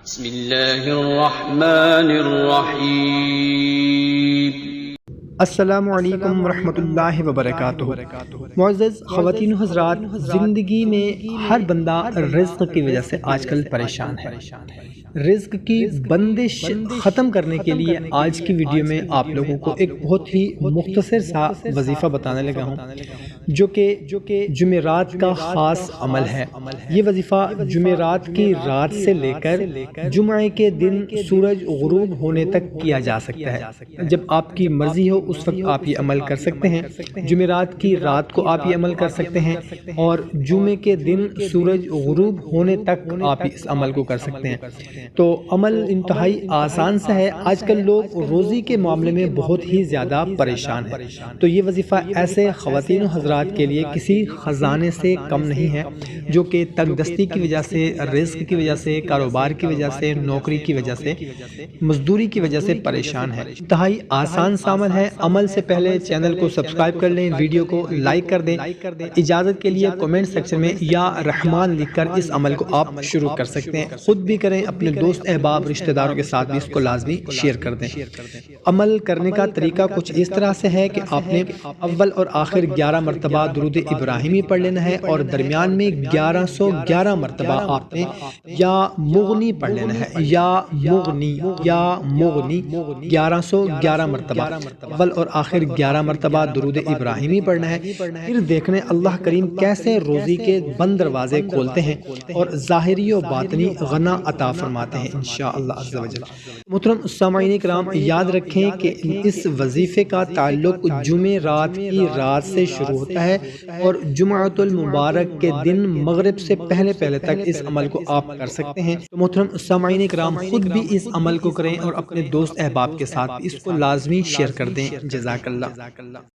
بسم اللہ الرحمن الرحیم۔ السلام علیکم ورحمۃ اللہ وبرکاتہ۔ معزز خواتین و حضرات، زندگی میں ہر بندہ رزق کی وجہ سے آج کل پریشان ہے۔ رزق کی بندش ختم کرنے کے لیے آج کی ویڈیو میں آپ لوگوں کو ایک بہت ہی مختصر سا وظیفہ بتانے لگا ہوں جو کہ جمعرات کا خاص عمل ہے۔ یہ وظیفہ جمعرات کی رات سے لے کر جمعے کے دن سورج غروب ہونے تک کیا جا سکتا ہے۔ جب آپ کی مرضی ہو اس وقت آپ یہ عمل کر سکتے ہیں۔ جمعرات کی رات کو آپ یہ عمل کر سکتے ہیں اور جمعے کے دن سورج غروب ہونے تک آپ اس عمل کو کر سکتے ہیں۔ تو عمل انتہائی آسان سا ہے۔ آج کل لوگ روزی کے معاملے میں بہت ہی زیادہ پریشان ہیں، تو یہ وظیفہ ایسے خواتین و حضرات کے لیے کسی خزانے سے کم نہیں ہے جو کہ تنگ دستی کی وجہ سے، رزق کی وجہ سے، کاروبار کی وجہ سے، نوکری کی وجہ سے، مزدوری کی وجہ سے پریشان ہے۔ انتہائی آسان سا عمل ہے۔ عمل سے پہلے چینل کو سبسکرائب کر لیں، ویڈیو کو لائک کر دیں۔ اجازت کے لیے کمنٹ سیکشن میں یا رحمان لکھ کر اس عمل کو آپ شروع کر سکتے ہیں۔ خود بھی کریں، اپنے دوست احباب رشتہ داروں کے ساتھ بھی اس کو لازمی شیئر کر دیں۔ عمل کرنے کا طریقہ کچھ اس طرح سے ہے کہ آپ نے اول اور آخر 11 مرتبہ درود ابراہیمی پڑھ لینا ہے اور درمیان میں 1111 مرتبہ آپ نے یا مغنی پڑھ لینا ہے، یا مغنی 1111 مرتبہ اول اور آخر 11 مرتبہ درود ابراہیمی پڑھنا ہے۔ پھر دیکھنے اللہ کریم کیسے روزی کے بند دروازے کھولتے ہیں اور ظاہری و باطنی غنا عطا فرماتے ہیں انشاءاللہ عز و جل۔ محترم سامعین کرام، یاد رکھیں کہ اس وظیفے کا تعلق جمعرات کی رات سے شروع ہوتا ہے اور جمعۃ المبارک کے دن مغرب سے پہلے تک اس عمل کو آپ کر سکتے ہیں۔ تو محترم سامعین کرام، خود بھی اس عمل کو کریں اور اپنے دوست احباب کے ساتھ اس کو لازمی شیئر کر دیں۔ جزاک اللہ۔